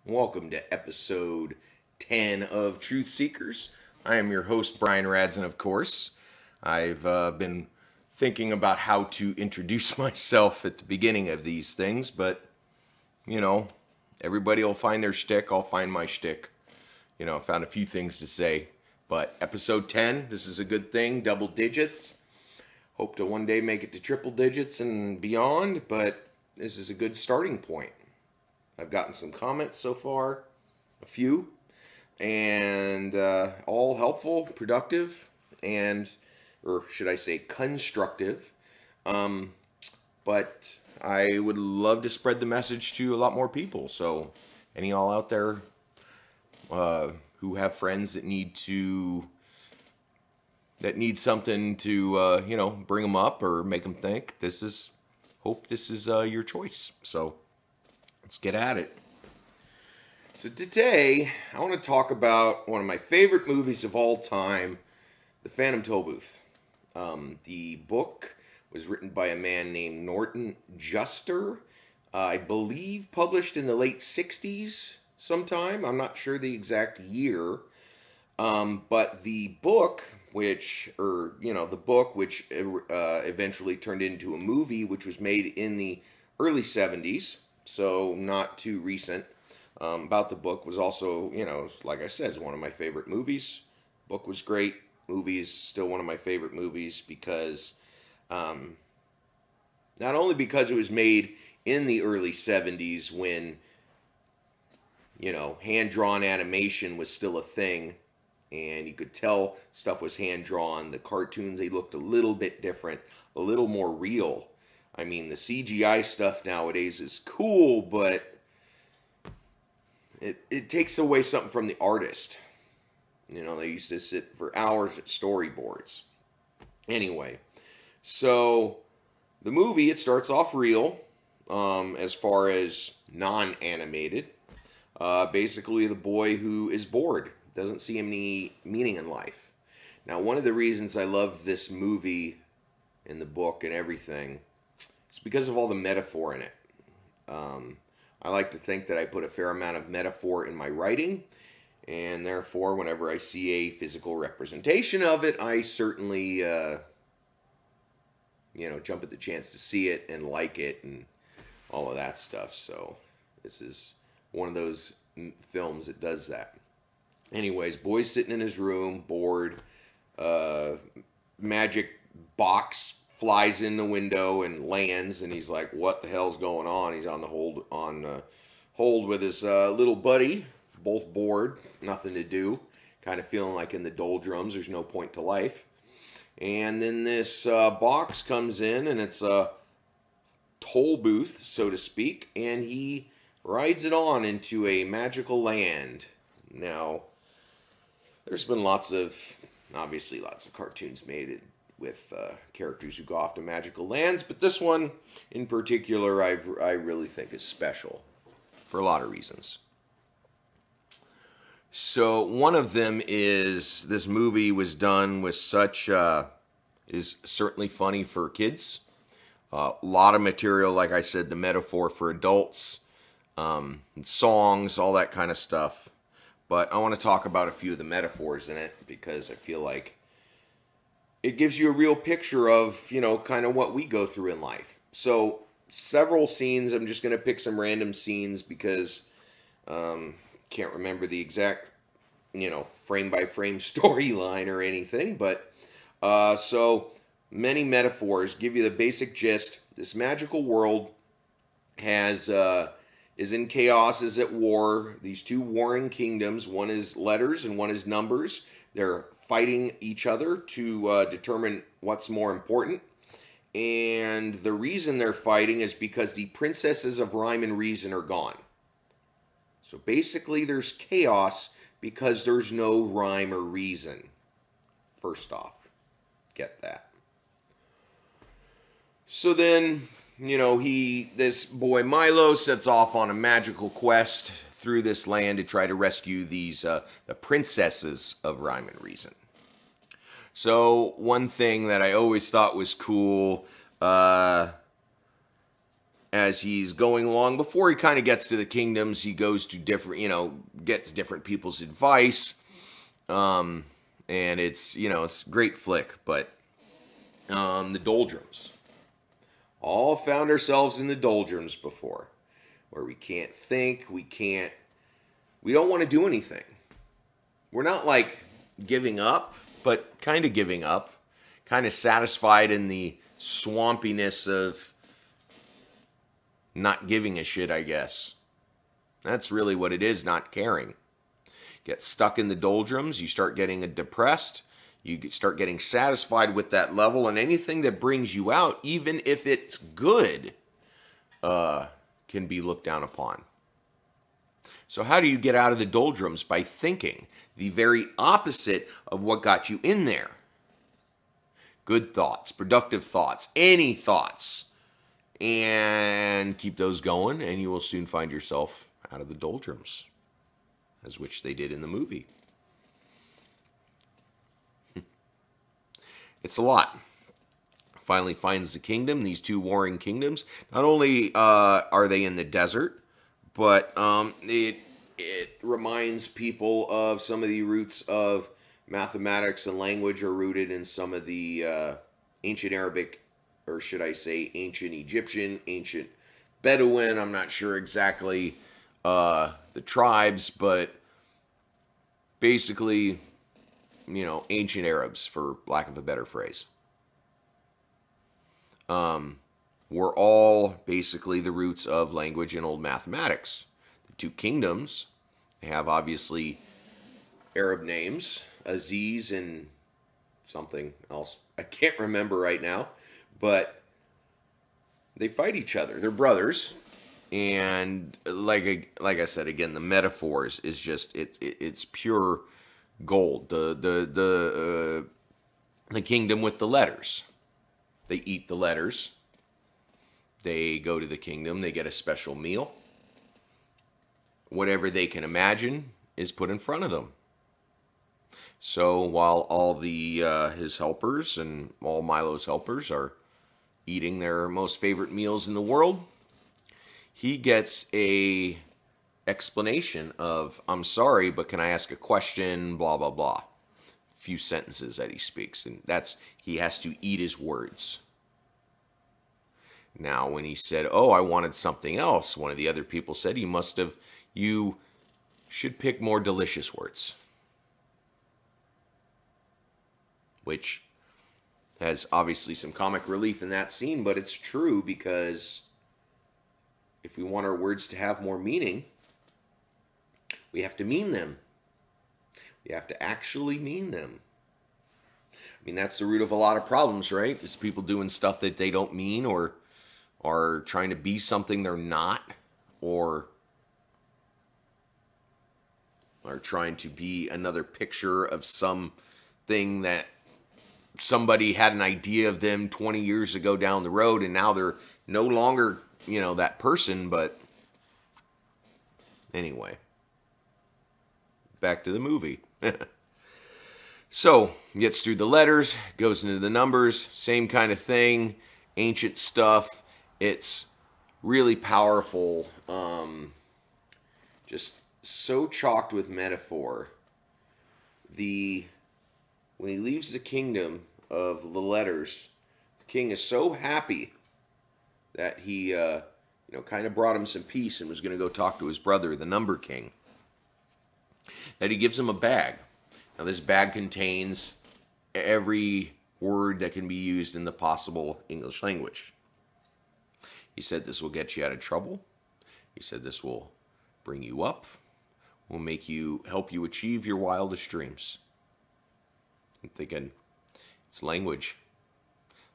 Welcome to episode 10 of Truth Seekers. I am your host, Bryan Radzin, of course. I've been thinking about how to introduce myself at the beginning of these things, but, everybody will find their shtick. I'll find my shtick. I found a few things to say. But episode 10, this is a good thing, double digits. Hope to one day make it to triple digits and beyond, but this is a good starting point. I've gotten some comments so far, a few, and all helpful, productive, or should I say constructive. But I would love to spread the message to a lot more people. So any y'all out there who have friends that need something to, bring them up or make them think, hope this is your choice. So let's get at it. So today, I want to talk about one of my favorite movies of all time, The Phantom Tollbooth. The book was written by a man named Norton Juster. I believe published in the late 60s sometime. I'm not sure the exact year. But the book, which eventually turned into a movie, which was made in the early 70s, so not too recent, about the book was also, like I said, is one of my favorite movies. Book was great. Movie is still one of my favorite movies because, not only because it was made in the early 70s when, hand-drawn animation was still a thing, and you could tell stuff was hand-drawn. The cartoons, they looked a little bit different, a little more real. I mean, the CGI stuff nowadays is cool, but it takes away something from the artist. They used to sit for hours at storyboards. Anyway, so the movie, it starts off real, as far as non-animated. Basically, the boy who is bored, doesn't see any meaning in life. Now, one of the reasons I love this movie and the book and everything, it's because of all the metaphor in it. I like to think that I put a fair amount of metaphor in my writing, and therefore, whenever I see a physical representation of it, I certainly, jump at the chance to see it and like it and all of that stuff. So this is one of those films that does that. Anyways, boy's sitting in his room, bored. Magic box flies in the window and lands, and he's like, "What the hell's going on?" He's on the hold with his little buddy, both bored, nothing to do, kind of feeling like in the doldrums. There's no point to life. And then this box comes in, and it's a toll booth, so to speak, and he rides it on into a magical land. Now, there's been lots of cartoons made with characters who go off to magical lands, but this one in particular I really think is special for a lot of reasons. So one of them is this movie was done with is certainly funny for kids. A lot of material, like I said, the metaphor for adults, songs, all that kind of stuff. But I want to talk about a few of the metaphors in it because I feel like it gives you a real picture of, kind of what we go through in life. So several scenes, I'm just going to pick some random scenes because can't remember the exact, frame by frame storyline or anything. But so many metaphors give you the basic gist. This magical world is in chaos, is at war. These two warring kingdoms, one is letters and one is numbers. They're fighting each other to determine what's more important. And the reason they're fighting is because the princesses of rhyme and reason are gone. So basically there's chaos because there's no rhyme or reason. First off, get that. So then, this boy Milo sets off on a magical quest through this land to try to rescue these the princesses of rhyme and reason. So one thing that I always thought was cool, as he's going along. Before he kind of gets to the kingdoms, he goes to different, gets different people's advice. And it's, it's a great flick. But the doldrums. All found ourselves in the doldrums before, where we can't think, we don't want to do anything. We're not like giving up, but kind of giving up, kind of satisfied in the swampiness of not giving a shit, I guess. That's really what it is, not caring. Get stuck in the doldrums, you start getting depressed, you start getting satisfied with that level, and anything that brings you out, even if it's good, can be looked down upon. So how do you get out of the doldrums? By thinking the very opposite of what got you in there. Good thoughts, productive thoughts, any thoughts. And keep those going, and you will soon find yourself out of the doldrums, as which they did in the movie. It's a lot. Finally finds the kingdom, these two warring kingdoms. Not only are they in the desert, but it reminds people of some of the roots of mathematics and language are rooted in some of the ancient Arabic, or should I say ancient Egyptian, ancient Bedouin. I'm not sure exactly the tribes, but basically, ancient Arabs, for lack of a better phrase. Were all basically the roots of language and old mathematics. The two kingdoms have obviously Arab names, Aziz and something else. I can't remember right now, but they fight each other. They're brothers, and like I said again, the metaphors is just it's pure gold. The kingdom with the letters. They eat the letters. They go to the kingdom. They get a special meal. Whatever they can imagine is put in front of them. So while all his helpers and all Milo's helpers are eating their most favorite meals in the world, he gets a explanation of, "I'm sorry, but can I ask a question?" Blah blah blah. Few sentences that he speaks, and he has to eat his words. Now, when he said, "Oh, I wanted something else," one of the other people said, "You should pick more delicious words," which has obviously some comic relief in that scene, but it's true, because if we want our words to have more meaning, we have to mean them. We have to actually mean them. I mean, that's the root of a lot of problems, right? It's people doing stuff that they don't mean, or are trying to be something they're not, or are trying to be another picture of something that somebody had an idea of them 20 years ago down the road, and now they're no longer, that person. But anyway, back to the movie. So, gets through the letters, goes into the numbers, same kind of thing, ancient stuff. It's really powerful, just so chocked with metaphor. When he leaves the kingdom of the letters, the king is so happy that he, kind of brought him some peace and was going to go talk to his brother, the number king, that he gives him a bag. Now, this bag contains every word that can be used in the possible English language. He said this will get you out of trouble. He said this will bring you up, will help you achieve your wildest dreams. I'm thinking, it's language.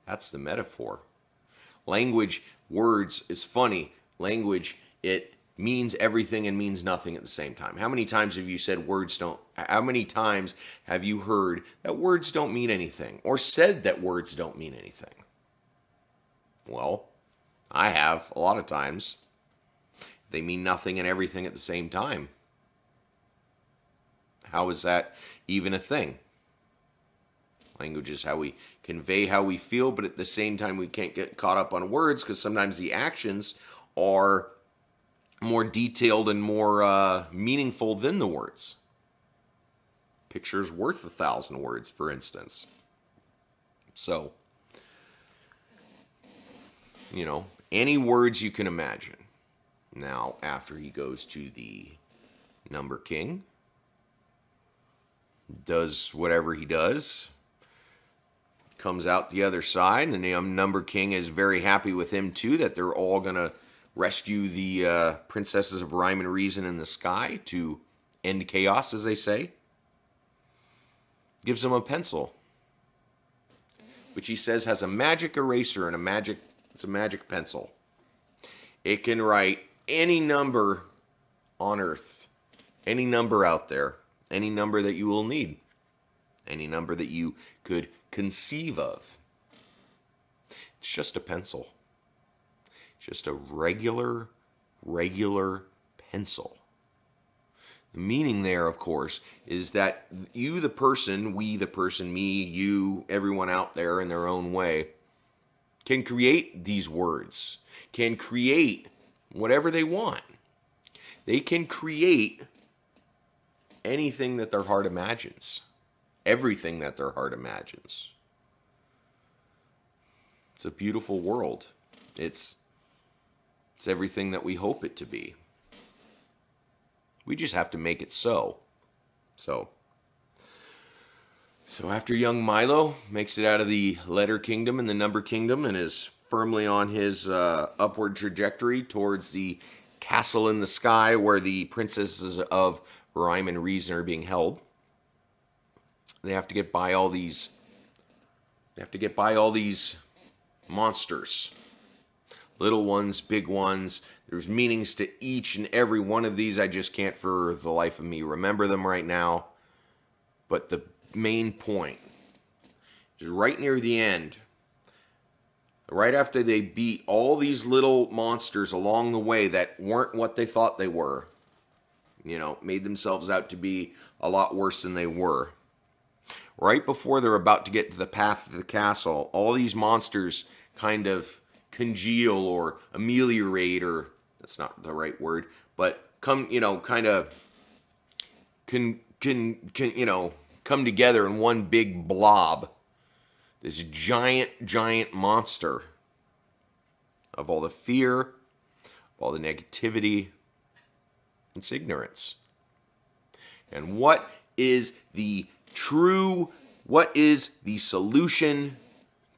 That's the metaphor. Language, words is funny. Language, it means everything and means nothing at the same time. How many times have you said how many times have you heard that words don't mean anything, or said that words don't mean anything? Well, I have a lot of times. They mean nothing and everything at the same time. How is that even a thing? Language is how we convey how we feel, but at the same time, we can't get caught up on words because sometimes the actions are more detailed and more meaningful than the words. Picture's worth 1,000 words, for instance. So, you know, any words you can imagine. Now, after he goes to the Number King, does whatever he does, comes out the other side, and the Number King is very happy with him too, that they're all going to rescue the princesses of Rhyme and Reason in the sky to end chaos, as they say. Gives him a pencil, which he says has a magic eraser and it's a magic pencil. It can write any number on Earth, any number out there, any number that you will need, any number that you could conceive of. It's just a pencil. Just a regular pencil. The meaning there, of course, is that you, the person, we, the person, me, you, everyone out there in their own way, can create these words, can create whatever they want. They can create anything that their heart imagines, everything that their heart imagines. It's a beautiful world. It's everything that we hope it to be. We just have to make it so. So after young Milo makes it out of the letter kingdom and the number kingdom and is firmly on his upward trajectory towards the castle in the sky where the princesses of Rhyme and Reason are being held, they have to get by all these monsters. Little ones, big ones. There's meanings to each and every one of these. I just can't for the life of me remember them right now. But the main point is right near the end, right after they beat all these little monsters along the way that weren't what they thought they were, you know, made themselves out to be a lot worse than they were. Right before they're about to get to the path to the castle, all these monsters kind of congeal or ameliorate, or that's not the right word, but come, you know, kind of can you know, come together in one big blob. This giant monster of all the fear, of all the negativity, it's ignorance. And what is the solution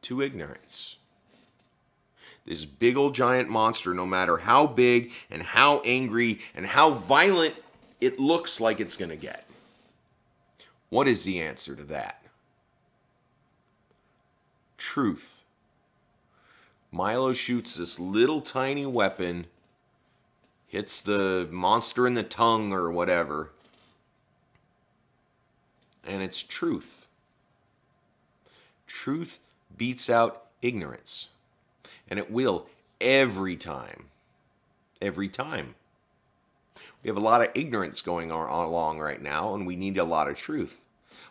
to ignorance? This big old giant monster, no matter how big and how angry and how violent it looks like it's going to get. What is the answer to that? Truth. Milo shoots this little tiny weapon, hits the monster in the tongue or whatever, and it's truth. Truth beats out ignorance. And it will every time. Every time. We have a lot of ignorance going on along right now, and we need a lot of truth.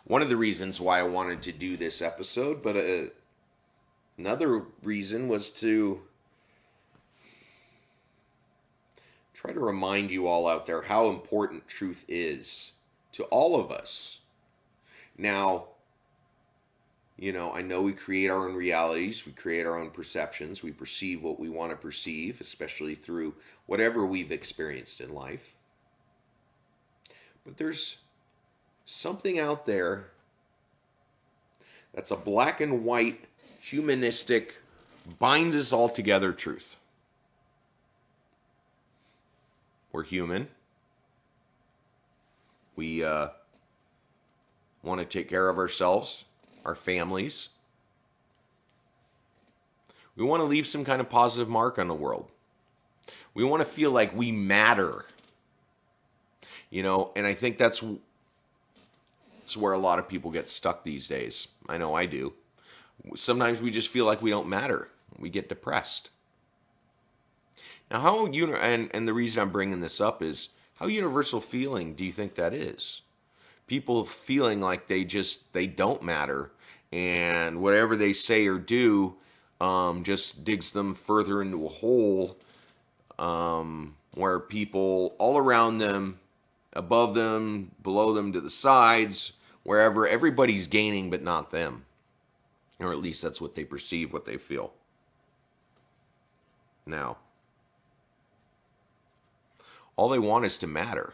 One of the reasons why I wanted to do this episode, but another reason was to try to remind you all out there how important truth is to all of us. Now, you know, I know we create our own realities, we create our own perceptions, we perceive what we want to perceive, especially through whatever we've experienced in life. But there's something out there that's a black and white, humanistic, binds us all together truth. We're human. We want to take care of ourselves, our families. We want to leave some kind of positive mark on the world. We want to feel like we matter. You know, and I think that's where a lot of people get stuck these days. I know I do. Sometimes we just feel like we don't matter. We get depressed. Now, and the reason I'm bringing this up is, how universal feeling do you think that is? People feeling like they don't matter, And whatever they say or do just digs them further into a hole where people all around them, above them, below them, to the sides, wherever, everybody's gaining but not them. Or at least that's what they perceive, what they feel. Now, all they want is to matter.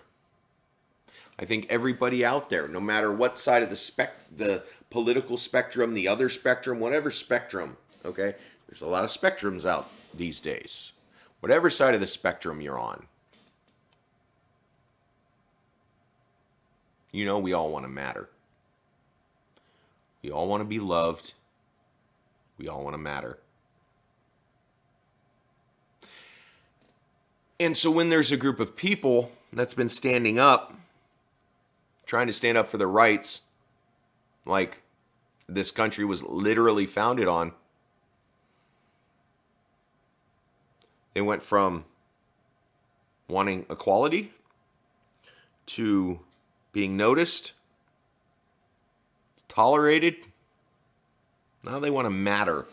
I think everybody out there, no matter what side of the political spectrum, the other spectrum, whatever spectrum, okay? There's a lot of spectrums out these days. Whatever side of the spectrum you're on, you know we all want to matter. We all want to be loved. We all want to matter. And so when there's a group of people that's been standing up, trying to stand up for their rights, like this country was literally founded on, they went from wanting equality to being noticed, tolerated. Now they want to matter.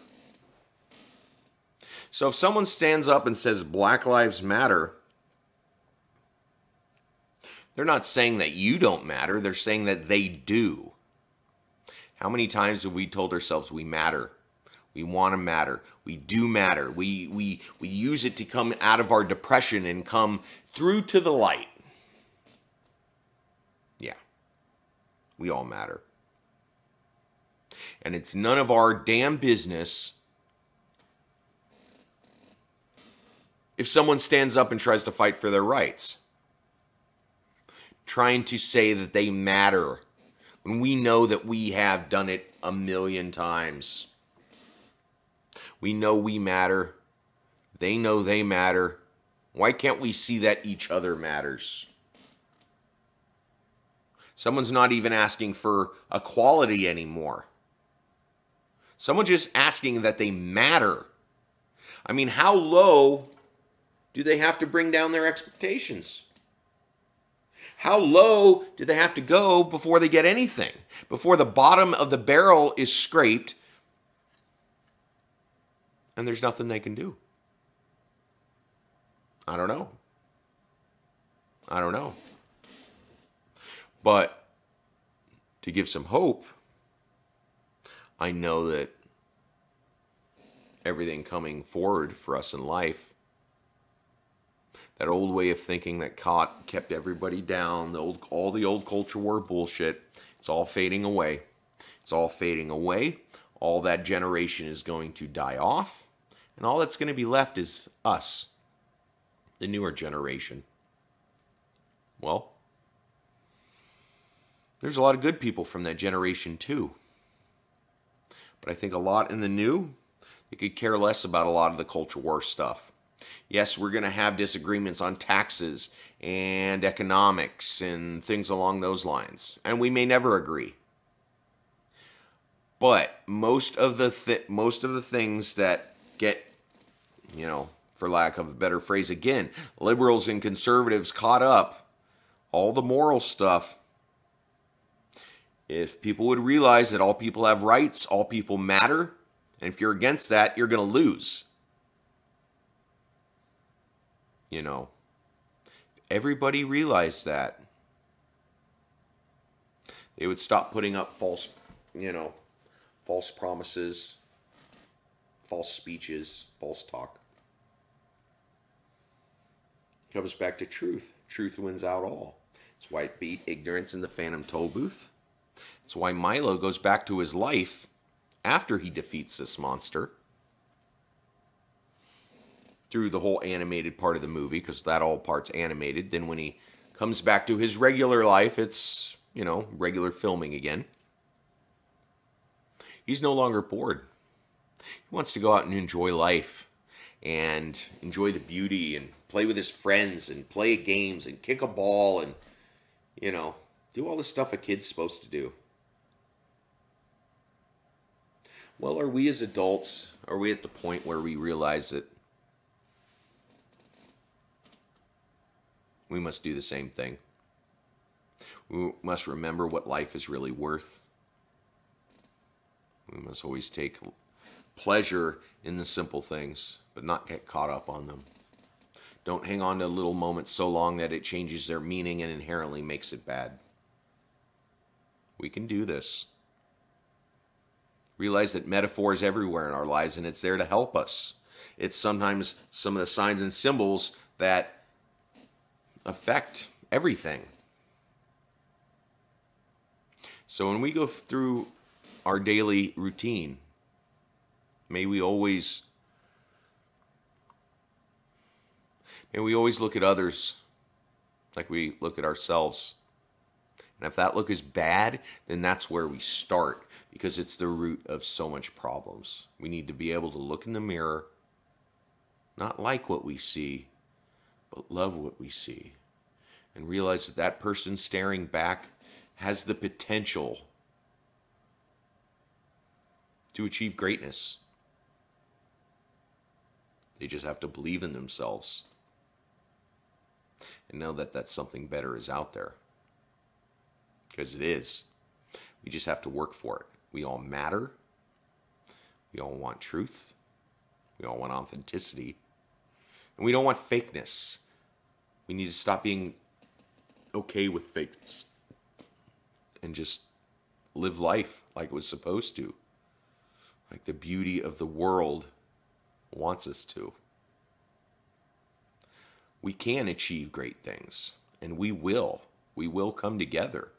So if someone stands up and says Black Lives Matter, they're not saying that you don't matter. They're saying that they do. How many times have we told ourselves we matter? We want to matter. We do matter. We use it to come out of our depression and come through to the light. Yeah. We all matter. And it's none of our damn business if someone stands up and tries to fight for their rights, trying to say that they matter when we know that we have done it a million times. We know we matter. They know they matter. Why can't we see that each other matters? Someone's not even asking for equality anymore. Someone's just asking that they matter. I mean, how low do they have to bring down their expectations? How low do they have to go before they get anything? Before the bottom of the barrel is scraped and there's nothing they can do? I don't know. I don't know. But to give some hope, I know that everything coming forward for us in life, that old way of thinking that kept everybody down, all the old culture war bullshit, it's all fading away. It's all fading away. All that generation is going to die off. And all that's going to be left is us, the newer generation. Well, there's a lot of good people from that generation too. But I think a lot in the new, they could care less about a lot of the culture war stuff. Yes, we're going to have disagreements on taxes and economics and things along those lines. And we may never agree. But most of the things that get, for lack of a better phrase again, liberals and conservatives caught up, all the moral stuff, if people would realize that all people have rights, all people matter, and if you're against that, you're going to lose. If everybody realized that, they would stop putting up false promises, false speeches, false talk. It comes back to truth. Truth wins out all. It's why it beat ignorance in the Phantom Tollbooth. It's why Milo goes back to his life after he defeats this monster. Through the whole animated part of the movie, because that all part's animated. Then when he comes back to his regular life, it's, regular filming again. He's no longer bored. He wants to go out and enjoy life and enjoy the beauty and play with his friends and play games and kick a ball and, do all the stuff a kid's supposed to do. Well, are we as adults, are we at the point where we realize that we must do the same thing? We must remember what life is really worth. We must always take pleasure in the simple things, but not get caught up on them. Don't hang on to little moments so long that it changes their meaning and inherently makes it bad. We can do this. Realize that metaphor is everywhere in our lives, and it's there to help us. It's sometimes some of the signs and symbols that affect everything. So when we go through our daily routine, may we always look at others like we look at ourselves. And if that look is bad, then that's where we start, because it's the root of so much problems. We need to be able to look in the mirror, not like what we see, but love what we see, and realize that that person staring back has the potential to achieve greatness. They just have to believe in themselves and know that that something better is out there. Because it is. We just have to work for it. We all matter. We all want truth. We all want authenticity. And we don't want fakeness. We need to stop being okay with fakeness and just live life like it was supposed to. Like the beauty of the world wants us to. We can achieve great things, and we will. We will come together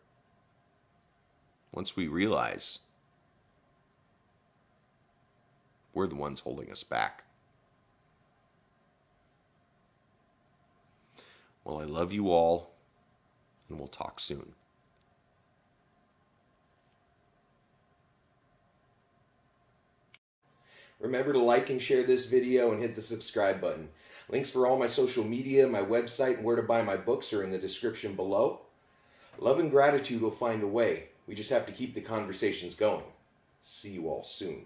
once we realize we're the ones holding us back. Well, I love you all, and we'll talk soon. Remember to like and share this video and hit the subscribe button. Links for all my social media, my website, and where to buy my books are in the description below. Love and gratitude will find a way. We just have to keep the conversations going. See you all soon.